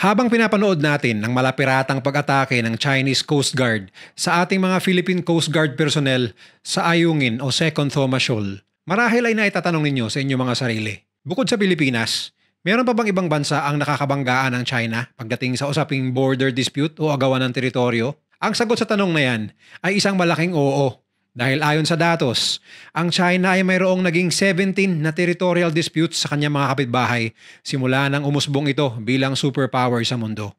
Habang pinapanood natin ang malapiratang pag-atake ng Chinese Coast Guard sa ating mga Philippine Coast Guard personnel sa Ayungin o Second Thomas Shoal, marahil ay naitatanong ninyo sa inyong mga sarili. Bukod sa Pilipinas, meron pa bang ibang bansa ang nakakabanggaan ng China pagdating sa usaping border dispute o agawan ng teritoryo? Ang sagot sa tanong na yan ay isang malaking oo. Dahil ayon sa datos, ang China ay mayroong naging 17 na territorial disputes sa kanyang mga kapitbahay simula nang umusbong ito bilang superpower sa mundo.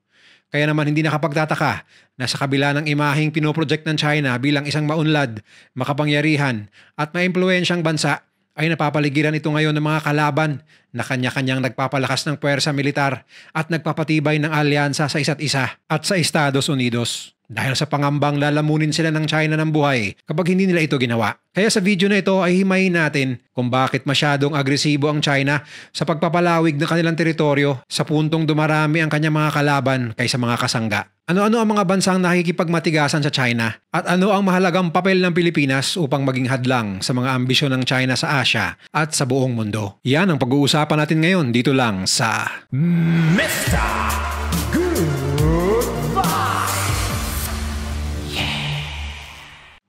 Kaya naman hindi nakapagtataka na sa kabila ng imaheng pinoproject ng China bilang isang maunlad, makapangyarihan at maimpluwensyang bansa, ay napapaligiran ito ngayon ng mga kalaban na kanya-kanyang nagpapalakas ng puwersa militar at nagpapatibay ng alyansa sa isa't isa at sa Estados Unidos. Dahil sa pangambang lalamunin sila ng China ng buhay kapag hindi nila ito ginawa. Kaya sa video na ito ay himayin natin kung bakit masyadong agresibo ang China sa pagpapalawig ng kanilang teritoryo sa puntong dumarami ang kanyang mga kalaban kaysa mga kasangga. Ano-ano ang mga bansang nakikipagmatigasan sa China at ano ang mahalagang papel ng Pilipinas upang maging hadlang sa mga ambisyon ng China sa Asia at sa buong mundo. Yan ang pag-uusapan natin ngayon dito lang sa Mr.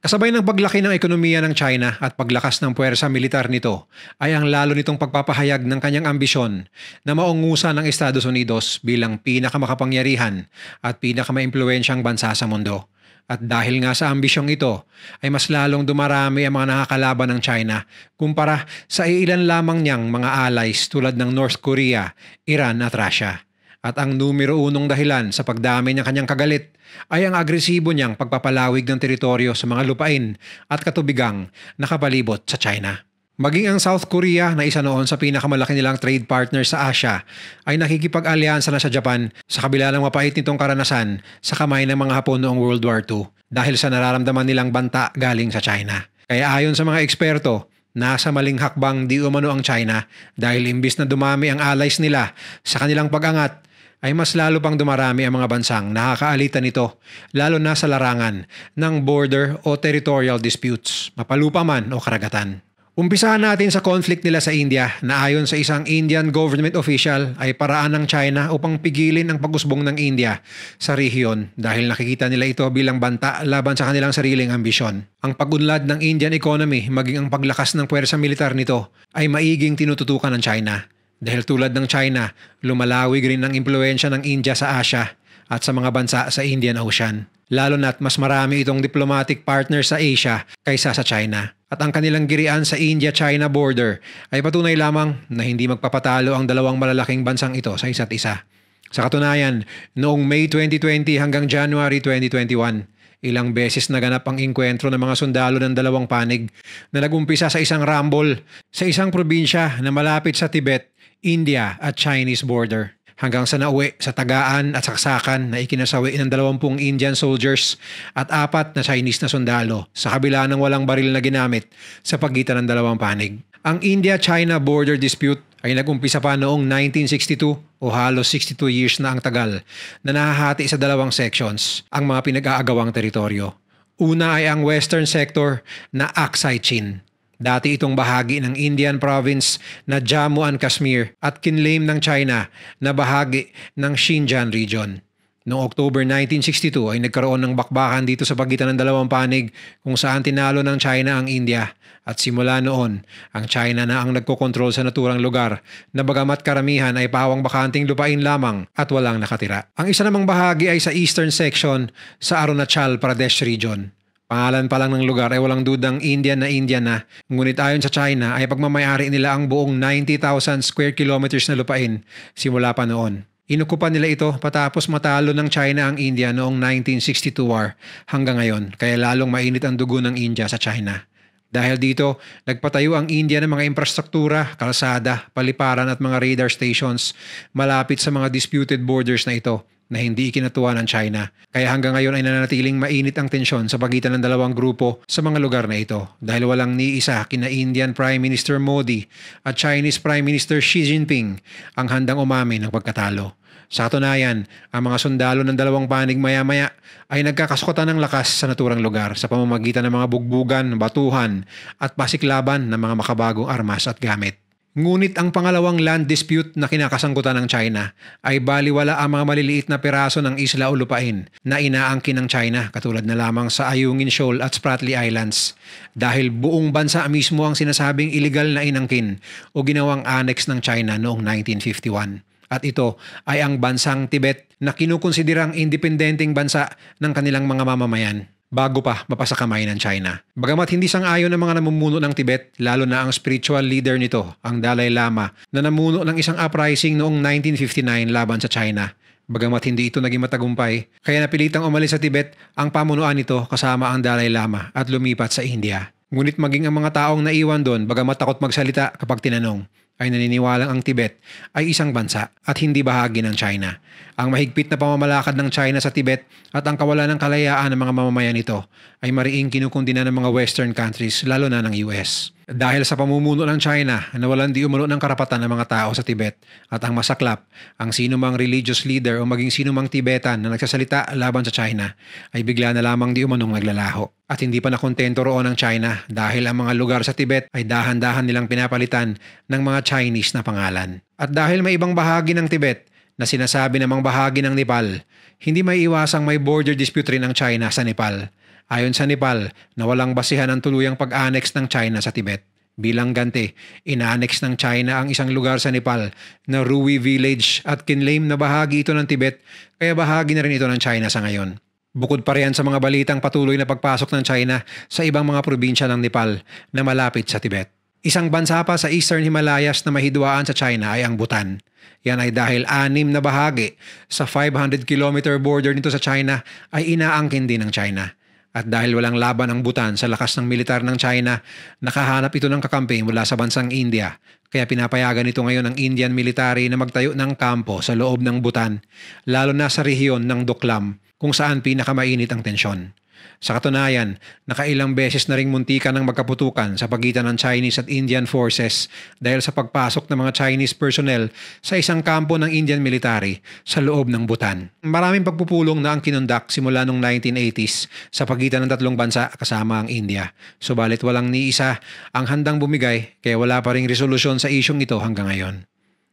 Kasabay ng paglaki ng ekonomiya ng China at paglakas ng puwersa militar nito ay ang lalo nitong pagpapahayag ng kanyang ambisyon na maungusa ng Estados Unidos bilang pinakamakapangyarihan at pinakamaimpluwensyang bansa sa mundo. At dahil nga sa ambisyong ito ay mas lalong dumarami ang mga nakakalaban ng China kumpara sa iilan lamang niyang mga allies tulad ng North Korea, Iran at Russia. At ang numero unong dahilan sa pagdami ng kanyang kagalit ay ang agresibo niyang pagpapalawig ng teritoryo sa mga lupain at katubigang nakapalibot sa China. Maging ang South Korea na isa noon sa pinakamalaki nilang trade partner sa Asia ay nakikipag-alyansa na sa Japan sa kabila ng mapait nitong karanasan sa kamay ng mga Hapon noong World War II dahil sa nararamdaman nilang banta galing sa China. Kaya ayon sa mga eksperto, nasa maling hakbang di umano ang China dahil imbis na dumami ang allies nila sa kanilang pag-angat, ay mas lalo pang dumarami ang mga bansang nakakaalita nito, lalo na sa larangan ng border o territorial disputes, mapalupa man o karagatan. Umpisahan natin sa conflict nila sa India na ayon sa isang Indian government official ay paraan ng China upang pigilin ang pag-usbong ng India sa rehiyon dahil nakikita nila ito bilang banta laban sa kanilang sariling ambisyon. Ang pag-unlad ng Indian economy maging ang paglakas ng puwersa militar nito ay maiging tinututukan ng China. Dahil tulad ng China, lumalawig rin ang impluwensya ng India sa Asia at sa mga bansa sa Indian Ocean. Lalo na't mas marami itong diplomatic partner sa Asia kaysa sa China. At ang kanilang girian sa India-China border ay patunay lamang na hindi magpapatalo ang dalawang malalaking bansang ito sa isa't isa. Sa katunayan, noong May 2020 hanggang January 2021, ilang beses naganap ang engkwentro ng mga sundalo ng dalawang panig na nagumpisa sa isang rumble sa isang probinsya na malapit sa Tibet, India at Chinese border. Hanggang sa nauwi sa tagaan at saksakan na ikinasawi ng 20 Indian soldiers at 4 na Chinese na sundalo sa kabila ng walang baril na ginamit sa pagitan ng dalawang panig. Ang India-China border dispute ay nag-umpisa pa noong 1962 o halos 62 years na ang tagal na nahahati sa dalawang sections ang mga pinag-aagawang teritoryo. Una ay ang western sector na Aksai Chin. Dati itong bahagi ng Indian province na Jammu and Kashmir at kinlaim ng China na bahagi ng Xinjiang region. Noong October 1962 ay nagkaroon ng bakbakan dito sa pagitan ng dalawang panig kung saan tinalo ng China ang India at simula noon ang China na ang nagkokontrol sa naturang lugar na bagamat karamihan ay pawang bakanting lupain lamang at walang nakatira. Ang isa namang bahagi ay sa eastern section sa Arunachal Pradesh region. Pangalan pa lang ng lugar ay walang dudang Indian na, ngunit ayon sa China ay pagmamayari nila ang buong 90,000 square kilometers na lupain simula pa noon. Inukupan nila ito patapos matalo ng China ang India noong 1962 war hanggang ngayon kaya lalong mainit ang dugo ng India sa China. Dahil dito, nagpatayo ang India ng mga infrastruktura, kalsada, paliparan at mga radar stations malapit sa mga disputed borders na ito na hindi ikinatuwa ng China. Kaya hanggang ngayon ay nananatiling mainit ang tensyon sa pagitan ng dalawang grupo sa mga lugar na ito dahil walang ni isa kina Indian Prime Minister Modi at Chinese Prime Minister Xi Jinping ang handang umamin ng pagkatalo. Sa katunayan, ang mga sundalo ng dalawang panig maya-maya ay nagkakasukotan ng lakas sa naturang lugar sa pamamagitan ng mga bugbugan, batuhan at pasiklaban ng mga makabagong armas at gamit. Ngunit ang pangalawang land dispute na kinakasangkutan ng China ay baliwala ang mga maliliit na piraso ng isla o lupain na inaangkin ng China katulad na lamang sa Ayungin Shoal at Spratly Islands dahil buong bansa mismo ang sinasabing illegal na inangkin o ginawang annex ng China noong 1951. At ito ay ang bansang Tibet na kinukonsiderang independenteng bansa ng kanilang mga mamamayan bago pa mapasakamay ng China. Bagamat hindi sang-ayon ang mga namumuno ng Tibet, lalo na ang spiritual leader nito, ang Dalai Lama, na namuno ng isang uprising noong 1959 laban sa China. Bagamat hindi ito naging matagumpay, kaya napilitang umalis sa Tibet ang pamunuan nito kasama ang Dalai Lama at lumipat sa India. Ngunit maging ang mga taong naiwan doon, bagamat takot magsalita kapag tinanong, ay naniniwalang ang Tibet ay isang bansa at hindi bahagi ng China. Ang mahigpit na pamamalakad ng China sa Tibet at ang kawalan ng kalayaan ng mga mamamayan nito ay mariing kinukundina ng mga Western countries lalo na ng US. Dahil sa pamumuno ng China, nawalan di umano ng karapatan ng mga tao sa Tibet at ang masaklap, ang sinumang religious leader o maging sinumang Tibetan na nagsasalita laban sa China ay bigla na lamang di umanong naglalaho. At hindi pa nakontento roon ang China dahil ang mga lugar sa Tibet ay dahan-dahan nilang pinapalitan ng mga Chinese na pangalan. At dahil may ibang bahagi ng Tibet na sinasabi namang bahagi ng Nepal, hindi may iwasang may border dispute rin ang China sa Nepal. Ayon sa Nepal, na walang basihan ang tuluyang pag-annex ng China sa Tibet. Bilang ganti, ina-annex ng China ang isang lugar sa Nepal na Rui Village at kinlaim na bahagi ito ng Tibet kaya bahagi na rin ito ng China sa ngayon. Bukod pa riyan sa mga balitang patuloy na pagpasok ng China sa ibang mga probinsya ng Nepal na malapit sa Tibet. Isang bansa pa sa Eastern Himalayas na mahidwaan sa China ay ang Bhutan. Yan ay dahil 6 na bahagi sa 500-kilometer border nito sa China ay inaangkin din ng China. At dahil walang laban ang Bhutan sa lakas ng militar ng China, nakahanap ito ng kakampi mula sa bansang India. Kaya pinapayagan ito ngayon ng Indian military na magtayo ng kampo sa loob ng Bhutan, lalo na sa rehiyon ng Doklam, kung saan pinakamainit ang tensyon. Sa katunayan, nakailang beses na ring muntikan ng magkaputukan sa pagitan ng Chinese at Indian forces dahil sa pagpasok ng mga Chinese personnel sa isang kampo ng Indian military sa loob ng Bhutan. Maraming pagpupulong na ang kinundak simula noong 1980s sa pagitan ng tatlong bansa kasama ang India. Subalit walang ni isa ang handang bumigay kaya wala pa ring resolusyon sa isyong ito hanggang ngayon.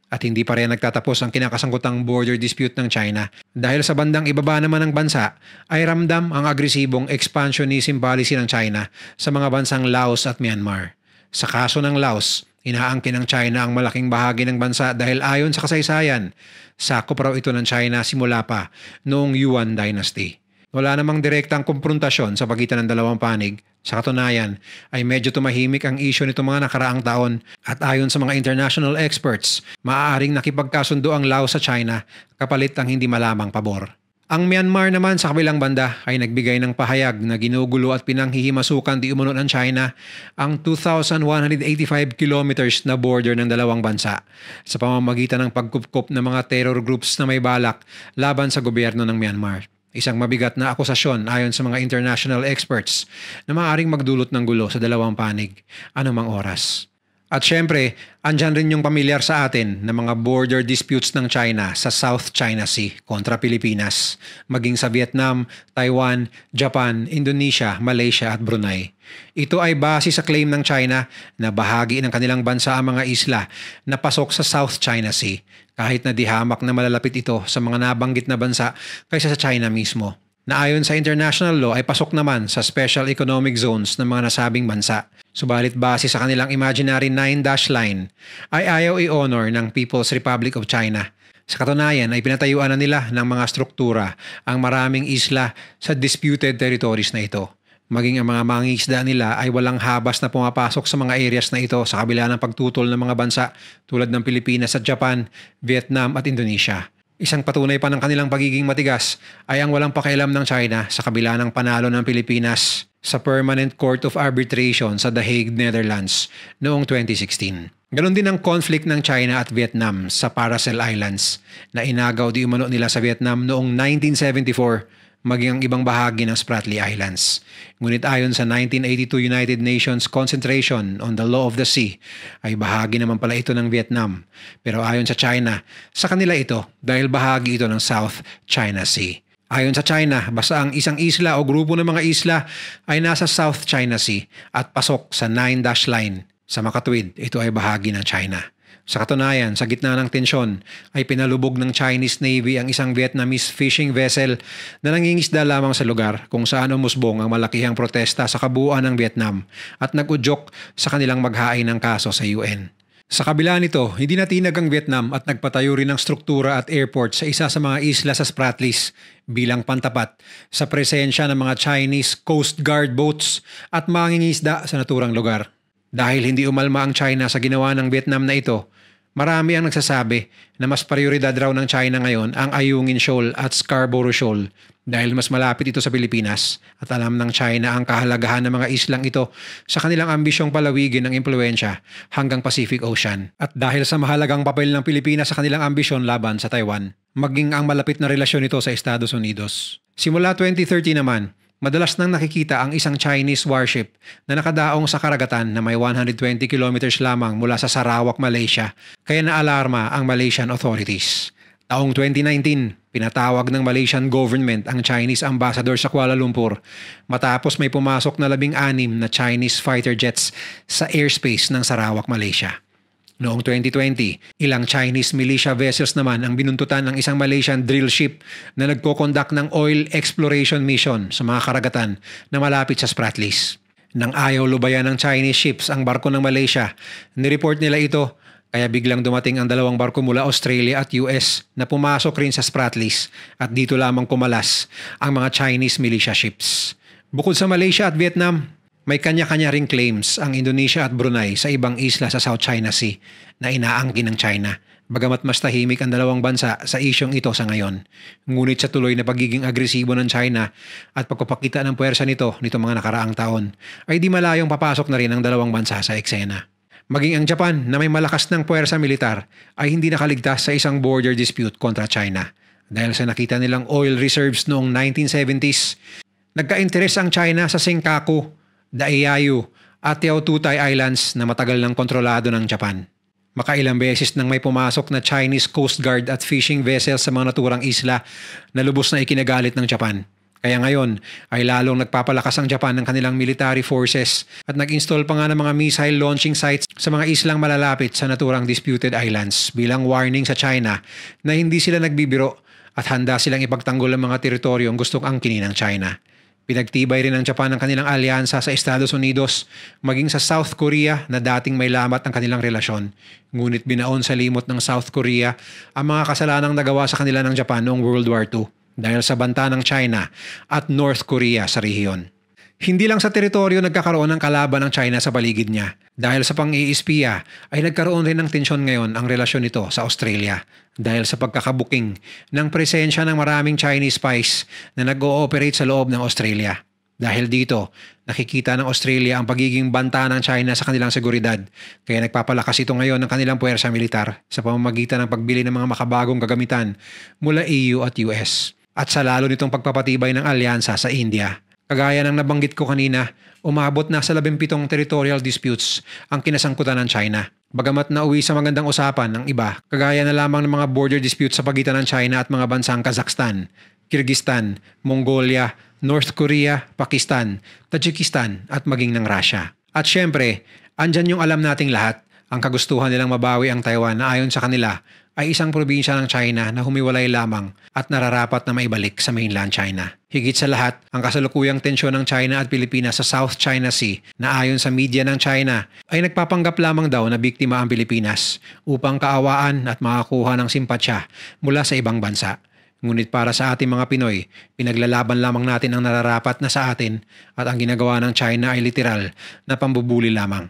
At hindi pa rin nagtatapos ang kinakasangkutang border dispute ng China dahil sa bandang ibaba naman ng bansa ay ramdam ang agresibong expansionism policy ng China sa mga bansang Laos at Myanmar. Sa kaso ng Laos, inaangkin ng China ang malaking bahagi ng bansa dahil ayon sa kasaysayan, sakop raw ito ng China simula pa noong Yuan Dynasty. Wala namang direktang kumprontasyon sa pagitan ng dalawang panig. Sa katunayan ay medyo tumahimik ang isyu nito mga nakaraang taon at ayon sa mga international experts, maaaring nakipagkasundo ang Laos sa China kapalit ng hindi malamang pabor. Ang Myanmar naman sa kabilang banda ay nagbigay ng pahayag na ginugulo at pinanghihimasukan di umano ng China ang 2,185 kilometers na border ng dalawang bansa sa pamamagitan ng pagkupkop ng mga terror groups na may balak laban sa gobyerno ng Myanmar. Isang mabigat na akusasyon ayon sa mga international experts na maaaring magdulot ng gulo sa dalawang panig anumang oras. At syempre, andyan rin yung pamilyar sa atin na mga border disputes ng China sa South China Sea kontra Pilipinas, maging sa Vietnam, Taiwan, Japan, Indonesia, Malaysia at Brunei. Ito ay base sa claim ng China na bahagi ng kanilang bansa ang mga isla na pasok sa South China Sea, kahit na di hamak na malalapit ito sa mga nabanggit na bansa kaysa sa China mismo. Na ayon sa international law ay pasok naman sa special economic zones ng mga nasabing bansa. Subalit base sa kanilang imaginary 9-dash line ay ayaw i-honor ng People's Republic of China. Sa katunayan ay pinatayuan na nila ng mga struktura ang maraming isla sa disputed territories na ito. Maging ang mga mangingisda nila ay walang habas na pumapasok sa mga areas na ito sa kabila ng pagtutol ng mga bansa tulad ng Pilipinas at Japan, Vietnam at Indonesia. Isang patunay pa ng kanilang pagiging matigas ay ang walang pakialam ng China sa kabila ng panalo ng Pilipinas sa Permanent Court of Arbitration sa The Hague, Netherlands noong 2016. Ganon din ang conflict ng China at Vietnam sa Paracel Islands na inagaw di umano nila sa Vietnam noong 1974 maging ang ibang bahagi ng Spratly Islands. Ngunit ayon sa 1982 United Nations Concentration on the Law of the Sea, ay bahagi naman pala ito ng Vietnam. Pero ayon sa China, sa kanila ito dahil bahagi ito ng South China Sea. Ayon sa China, basta ang isang isla o grupo ng mga isla ay nasa South China Sea at pasok sa 9-dash line. Sa makatuwid, ito ay bahagi ng China. Sa katunayan, sa gitna ng tensyon ay pinalubog ng Chinese Navy ang isang Vietnamese fishing vessel na nangingisda lamang sa lugar kung saan umusbong ang malakihang protesta sa kabuuan ng Vietnam at nag-udyok sa kanilang maghain ng kaso sa UN. Sa kabila nito, hindi natinag ang Vietnam at nagpatayo rin ng struktura at airport sa isa sa mga isla sa Spratlys bilang pantapat sa presensya ng mga Chinese Coast Guard boats at mangingisda sa naturang lugar. Dahil hindi umalma ang China sa ginawa ng Vietnam na ito, marami ang nagsasabi na mas prioridad raw ng China ngayon ang Ayungin Shoal at Scarborough Shoal dahil mas malapit ito sa Pilipinas at alam ng China ang kahalagahan ng mga islang ito sa kanilang ambisyong palawigin ng impluensya hanggang Pacific Ocean. At dahil sa mahalagang papel ng Pilipinas sa kanilang ambisyon laban sa Taiwan, maging ang malapit na relasyon nito sa Estados Unidos. Simula 2030 naman, madalas nang nakikita ang isang Chinese warship na nakadaong sa karagatan na may 120 kilometers lamang mula sa Sarawak, Malaysia, kaya naalarma ang Malaysian authorities. Taong 2019, pinatawag ng Malaysian government ang Chinese ambassador sa Kuala Lumpur matapos may pumasok na 16 na Chinese fighter jets sa airspace ng Sarawak, Malaysia. Noong 2020, ilang Chinese militia vessels naman ang binuntutan ng isang Malaysian drill ship na nagko-conduct ng oil exploration mission sa mga karagatan na malapit sa Spratlys. Nang ayaw lubayan ng Chinese ships ang barko ng Malaysia, nireport nila ito kaya biglang dumating ang dalawang barko mula Australia at US na pumasok rin sa Spratlys at dito lamang kumalas ang mga Chinese militia ships. Bukod sa Malaysia at Vietnam, may kanya-kanya ring claims ang Indonesia at Brunei sa ibang isla sa South China Sea na inaangkin ng China. Bagamat mas tahimik ang dalawang bansa sa isyong ito sa ngayon. Ngunit sa tuloy na pagiging agresibo ng China at pagpapakita ng puwersa nito mga nakaraang taon, ay di malayong papasok na rin ang dalawang bansa sa eksena. Maging ang Japan na may malakas ng puwersa militar ay hindi nakaligtas sa isang border dispute kontra China. Dahil sa nakita nilang oil reserves noong 1970s, nagka-interes ang China sa Senkaku, Daiyayu at Teotutai Islands na matagal nang kontrolado ng Japan. Makailang beses nang may pumasok na Chinese Coast Guard at fishing vessels sa mga naturang isla na lubos na ikinagalit ng Japan. Kaya ngayon ay lalong nagpapalakas ang Japan ng kanilang military forces at nag-install pa nga ng mga missile launching sites sa mga islang malalapit sa naturang disputed islands bilang warning sa China na hindi sila nagbibiro at handa silang ipagtanggol ang mga teritoryong gustong angkinin ng China. Pinagtibay rin ng Japan ang kanilang alyansa sa Estados Unidos, maging sa South Korea na dating may lamat ang kanilang relasyon. Ngunit binaon sa limot ng South Korea ang mga kasalanang nagawa sa kanila ng Japan noong World War II dahil sa banta ng China at North Korea sa rehiyon. Hindi lang sa teritoryo nagkakaroon ng kalaban ng China sa paligid niya. Dahil sa pang-iispiya ay nagkaroon rin ng tensyon ngayon ang relasyon nito sa Australia dahil sa pagkakabuking ng presensya ng maraming Chinese spies na nag-ooperate sa loob ng Australia. Dahil dito, nakikita ng Australia ang pagiging banta ng China sa kanilang seguridad kaya nagpapalakas ito ngayon ng kanilang puwersa militar sa pamamagitan ng pagbili ng mga makabagong kagamitan mula EU at US at sa lalo nitong pagpapatibay ng alyansa sa India. Kagaya ng nabanggit ko kanina, umabot na sa 17 territorial disputes ang kinasangkutan ng China. Bagamat nauwi sa magandang usapan ng iba, kagaya na lamang ng mga border disputes sa pagitan ng China at mga bansang Kazakhstan, Kyrgyzstan, Mongolia, North Korea, Pakistan, Tajikistan at maging ng Russia. At syempre, andyan yung alam nating lahat, ang kagustuhan nilang mabawi ang Taiwan na ayon sa kanila ay isang probinsya ng China na humiwalay lamang at nararapat na maibalik sa mainland China. Higit sa lahat, ang kasalukuyang tensyon ng China at Pilipinas sa South China Sea na ayon sa media ng China ay nagpapanggap lamang daw na biktima ang Pilipinas upang kaawaan at makakuha ng simpatsya mula sa ibang bansa. Ngunit para sa ating mga Pinoy, pinaglalaban lamang natin ang nararapat na sa atin at ang ginagawa ng China ay literal na pambubuli lamang.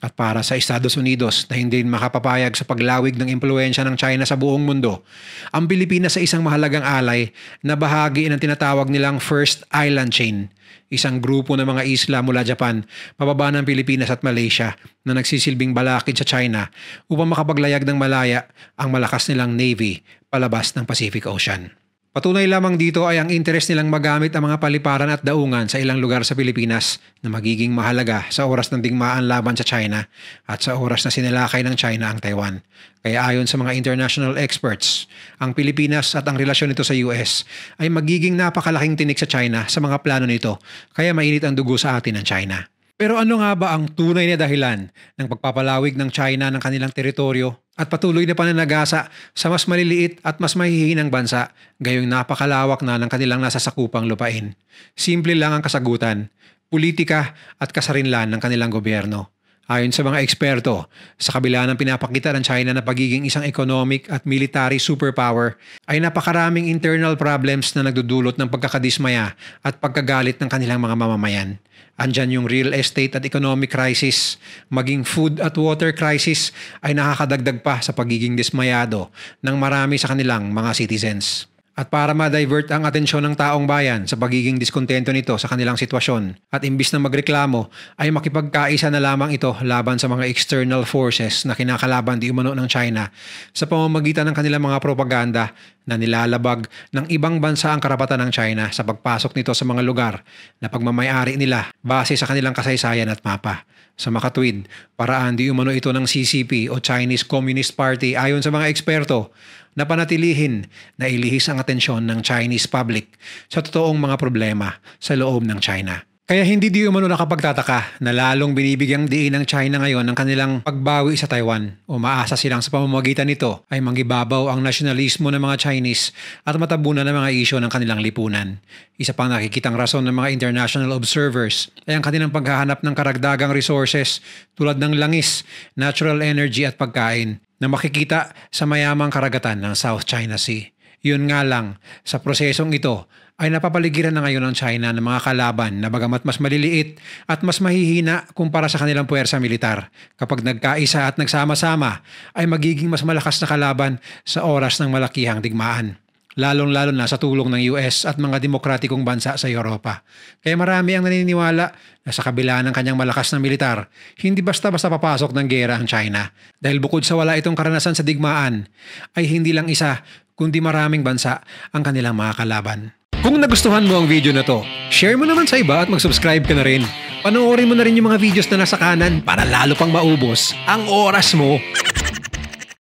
At para sa Estados Unidos na hindi makapapayag sa paglawig ng impluensya ng China sa buong mundo, ang Pilipinas ay isang mahalagang alay na bahagi ng tinatawag nilang First Island Chain, isang grupo ng mga isla mula Japan, pababa ng Pilipinas at Malaysia na nagsisilbing balakid sa China upang makapaglayag ng malaya ang malakas nilang navy palabas ng Pacific Ocean. Patunay lamang dito ay ang interes nilang magamit ang mga paliparan at daungan sa ilang lugar sa Pilipinas na magiging mahalaga sa oras ng digmaan laban sa China at sa oras na sinalakay ng China ang Taiwan. Kaya ayon sa mga international experts, ang Pilipinas at ang relasyon nito sa US ay magiging napakalaking tinik sa China sa mga plano nito kaya mainit ang dugo sa atin ng China. Pero ano nga ba ang tunay na dahilan ng pagpapalawig ng China ng kanilang teritoryo at patuloy na pananagasa sa mas maliliit at mas mahihinang bansa gayong napakalawak na ng kanilang nasasakupang lupain? Simple lang ang kasagutan, politika at kasarinlan ng kanilang gobyerno. Ayon sa mga eksperto, sa kabila ng pinapakita ng China na pagiging isang economic at military superpower, ay napakaraming internal problems na nagdudulot ng pagkakadismaya at pagkagalit ng kanilang mga mamamayan. Andyan yung real estate at economic crisis, maging food at water crisis ay nakakadagdag pa sa pagiging dismayado ng marami sa kanilang mga citizens. At para ma-divert ang atensyon ng taong bayan sa pagiging diskontento nito sa kanilang sitwasyon at imbis na magreklamo ay makipagkaisa na lamang ito laban sa mga external forces na kinakalaban di umano ng China sa pamamagitan ng kanilang mga propaganda na nilalabag ng ibang bansa ang karapatan ng China sa pagpasok nito sa mga lugar na pagmamayari nila base sa kanilang kasaysayan at mapa. Sa makatwid, paraan di umano ito ng CCP o Chinese Communist Party ayon sa mga eksperto na panatilihin na ilihis ang atensyon ng Chinese public sa totoong mga problema sa loob ng China. Kaya hindi di umano nakapagtataka na lalong binibigyang diin ng China ngayon ang kanilang pagbawi sa Taiwan o maasa silang sa pamamagitan nito ay manggibabaw ang nasyonalismo ng mga Chinese at matabunan ng mga isyo ng kanilang lipunan. Isa pang nakikitang rason ng mga international observers ay ang kanilang paghahanap ng karagdagang resources tulad ng langis, natural energy at pagkain na makikita sa mayamang karagatan ng South China Sea. Yun nga lang, sa prosesong ito ay napapaligiran na ngayon ng China ng mga kalaban na bagamat mas maliliit at mas mahihina kumpara sa kanilang puwersa militar. Kapag nagkaisa at nagsama-sama ay magiging mas malakas na kalaban sa oras ng malakihang digmaan. Lalong-lalo na sa tulong ng US at mga demokratikong bansa sa Europa. Kaya marami ang naniniwala na sa kabila ng kanyang malakas na militar, hindi basta-basta papasok ng gera ang China. Dahil bukod sa wala itong karanasan sa digmaan, ay hindi lang isa, kundi maraming bansa ang kanilang mga kalaban. Kung nagustuhan mo ang video na to, share mo naman sa iba at mag-subscribe ka na rin. Panoorin mo na rin yung mga videos na nasa kanan para lalo pang maubos ang oras mo.